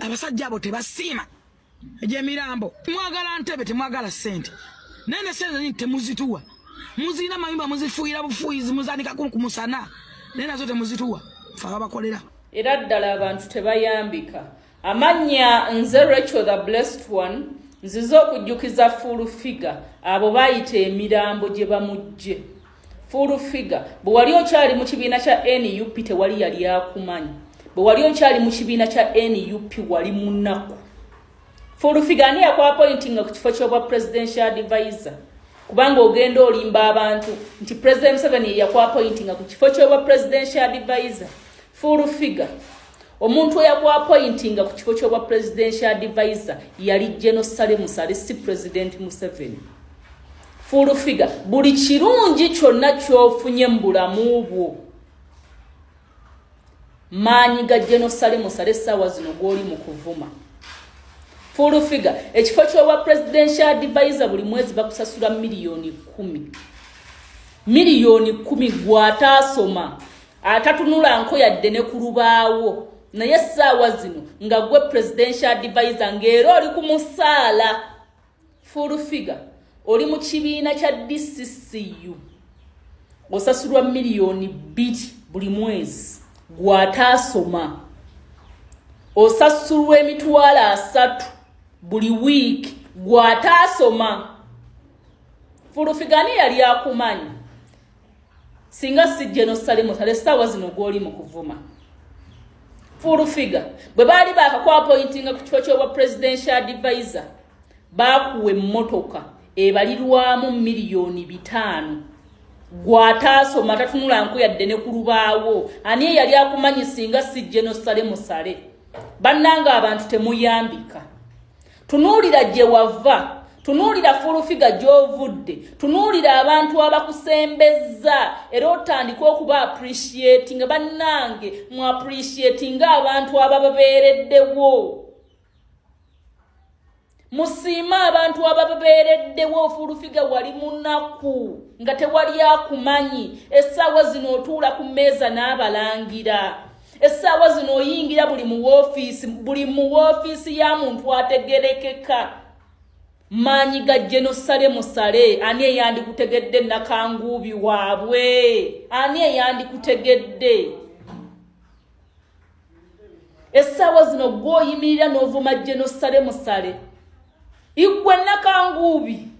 abasajja abo tebasiima egy'emirambo mwagala ntebe temwagala ssente nene sente nyingi temuzituwa muzina mayumba muzifuuyira bufuuyizi muzandika ku musana naye nazo temuzituwa fe ababakolera era ddala abantu tebayambika amannya nze Rachel the Blessed One nzize okujjukiza full figure abo bayita emirambo gye bamujje full figure bwe wali okyali mu kibiina kya NUP tewali yali akumanyi bwe wali okyali mu kibiina kya NUP wali munaku full figure ani yakwapointinga ku kifo ky'obwa presidential advisor kubanga ogenda olimba abantu nti President Museveni yakwapointinga ku kifo ky'obwa presidential advisor full figure omuntu yakwapointinga ku kifo ky'obwa presidential advisor yali General Sale Musale si President Museveni full figure buli kirungi kyonna ky'ofunye mu bulamu bwo maanyi ga General Sale Musale essaawa zino gw'oli mu kuvuma full figure ekifo ky'obwa presidential advisor buli mwezi bakusasula miliyoni 10 gw'ataasoma atatunula nko yadde ne ku lubaawo naye essaawa zino nga gwe presidential advisor ng'era oli ku musaala full figure oli mu kibiina kya DCCU osasulwa miliyoni 2 buli mwezi gw'ataasoma osasulwa emitwalo 3 buli week gw'ataasoma full figure ni yali akumanyi singa si General Sale Musale essaawa zino gw'oli mu kuvuma full figure bwe baali bakakwapointinga ku kifo ky'obwa presidential advisor baakuwa emmotoka ebalirwamu miliyoni 5 gw'ataasoma tatunula nku yadde ne ku lubaawo ani yali akumanyi singa si General Sale Musale bannanga abantu temuyambika tunuulira gye wava tunuulira full figure gy'ovudde tunuulira abantu abakusembezza era otandika okuba appreciating bannange mu appreciating abantu abababeereddewo musiima abantu abababeereddewo full figure wali munaku nga tewali akumanyi essaawa zino otuula ku mmeeza n'abalangira essaawa zino oyingira buli mu woofiisi ya muntu ategerekeka maanyi ga General Sale Musale ani eyandikutegedde nakanguubi waabwe ani eyandikutegedde essaawa zino gw'oyimirira n'ovuma General Sale Musale igwe nakanguubi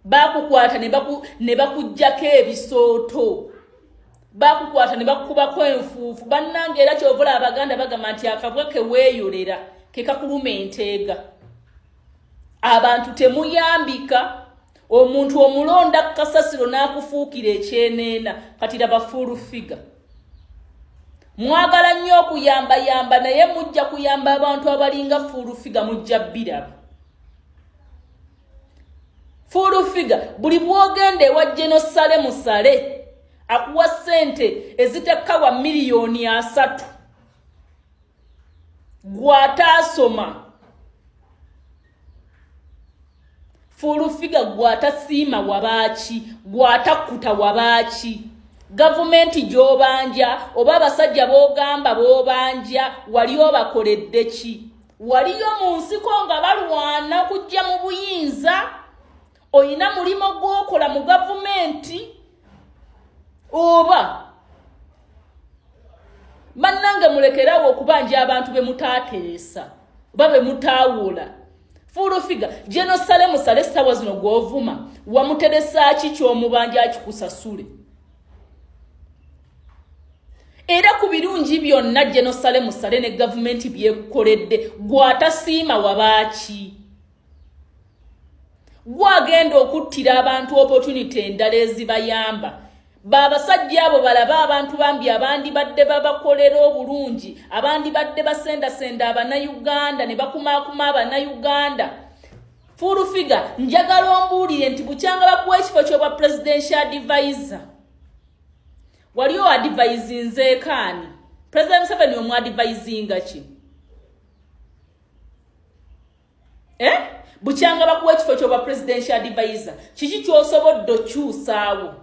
bakukwata ne bakujjako ebisooto bakukwata ne bakubako enfuufu bannange era kyovula abaganda bagamba nti akabwa ke weeyolera ke kakuluma enteega abantu temuyambika omuntu omulonda kasasiro n'akufuukira ekyeneena kati laba full figure mwagala nnyo okuyamba naye mujja kuyamba abantu abalinga full figure mujja biraba full figure buli bwogende ewa General Sale Musale akuwa ssente ezitekawa miliyoni 3 gw'ataasoma full figure gw'atasiima wabaaki gw'atakuta wabaaki gavumenti gy'obanja oba abasajja b'ogamba b'obanja wali obakoledde ki waliyo mu nsiko nga balwana kujja mu buyinza oyina mulimo gw'okola mu gavumenti oba bannange mulekerawo okubanja abantu be mutaateesa oba be mutaawula full figure General Sale Musale essaawa zino gw'ovuma wamuteresa ki ky'omubanja akikusasule era ku birungi byonna General Sale Musale ne gavumenti byekukoledde gw'atasiima wabaaki gwagenda okuttira abantu opportunity endala ezibayamba babasajja abo balaba abantu bambi abandi badde babakolera obulungi abandi badde basenda abannayuganda ne bakumaakuma abannayuganda full figure njagala ombuulire nti bukyanga bakuwa ekifo ky'obwa presidential advisor wali oadvisinze kaani President Museveni omwadvisinga ki bukyanga bakuwa ekifo ky'obwa presidential advisor kiki ky'osobodde okyusaawo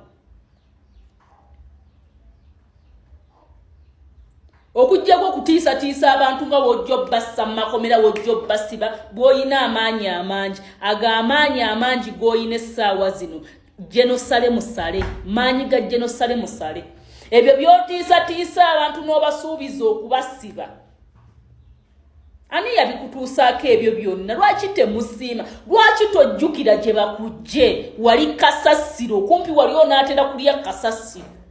okujjako okutiisatiisa abantu nga wojjo bassa makomera wojjo basiba bw'oyina amaanyi amangi ag'amaanyi amangi g'oyina essaawa zino genosale musale maanyi ga genosale musale ebyo by'otiisatiisa abantu n'obasuubiza okubasiba ani yabikutuusaako ebyo byonna lwaki temusiima lwaki tojjukira gye bakujje wali kasasiro kumpi wali onaatera kulya kasasiro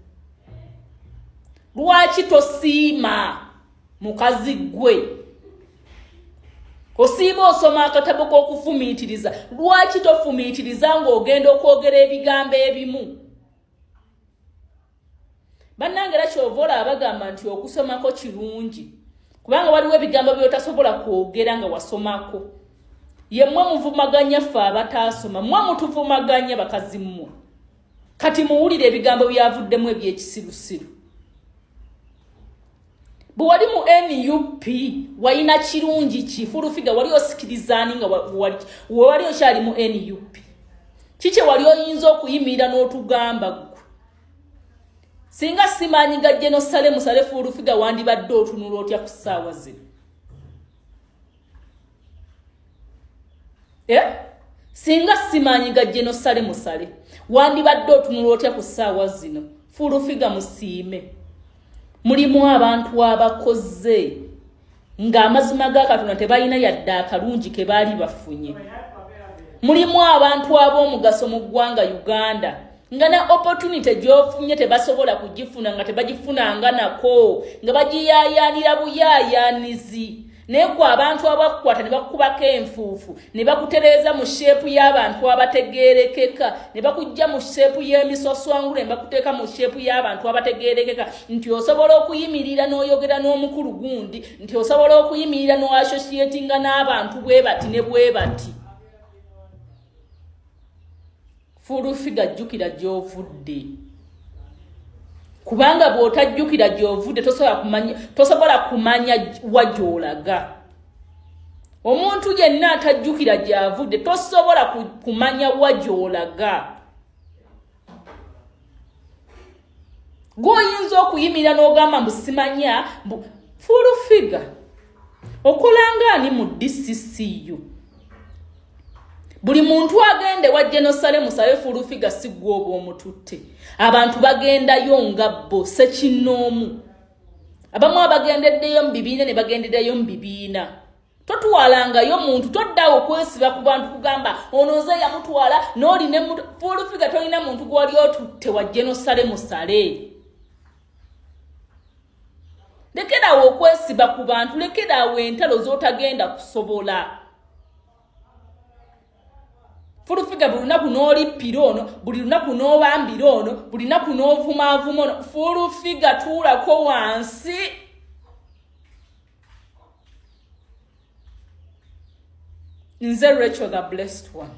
lwaki tosiima mukazi gwe osiima osoma akatabo k'okufumiitiriza lwaki tofumiitiriza ng'ogenda okwogera ebigambo ebimu bannange era kyova olaba bagamba nti okusomako kirungi kubanga waliwo ebigambo by'otasobola kwogera nga wasomako yemmwe muvumaganya ffe abataasoma mmwe mutuvumaganya bakazi mmwe kati muwulire ebigambo byavuddemu eby'ekisirusiru bwe wali mu NUP walina kirungi ki fulufiga wali osikirizaani nga wali okyali mu NUP kiki wali oyinza okuyimirira n'otugamba gwe singa simaanyi ga genosale musale fulufiga wandibadde otunula otya ku ssaawa zino singa simaanyi ga genosale musale wandibadde otunula otya ku ssaawa zino fulufiga musiime mulimu abantu abakoze ng'amazima ga Katonda tebalina yadde akalungi ke baali bafunye mulimu abantu ab'omugaso mu ggwanga Uganda nga na opportunity gy'ofunye tebasobola kugifuna nga tebagifunanga nako nga bagiyaayaanira buyaayaanizi naye gwe abantu abakukwata ne bakukubako enfuufu ne bakutereeza mu sheepu y'abantu abategeerekeka ne bakujja mu sheepu y'emisoswangula ne bakuteeka mu sheepu y'abantu abategeerekeka nti osobola okuyimirira n'oyogera n'omukulu gundi nti osobola okuyimirira n'oassociatinga n'abantu bwe bati ne bwe bati fulufiga jjukira gy'ovudde kubanga bw'otajjukira gy'ovudde tosobola kumanya wagy'olaga omuntu yenna atajjukira gy'avudde tosobola kumanya wagy'olaga gw'oyinza okuyimirira n'ogamba mbu simanya fulufiga okolanga ani mu DCCU buli muntu agende wa genosale musale fulufiga sigwa obo omututte abantu bagendayo nga bo sekinoomu abamu abagendeddeyo mu bibiina ne bagendeddeyo mu bibiina totwalangayo muntu toddawo okwesiba ku bantu kugamba onoze yamutwala n'oli ne fulufiga tolina muntu gwali otutte wa genosale musale lekerawo okwesiba ku bantu lekerawo entalo z'otagenda kusobola fulufiga buli lunaku n'olippira ono buli lunaku n'obambira ono buli lunaku n'ovumaavuma ono fulufiga tuulako wansi nze Rachel the blessed one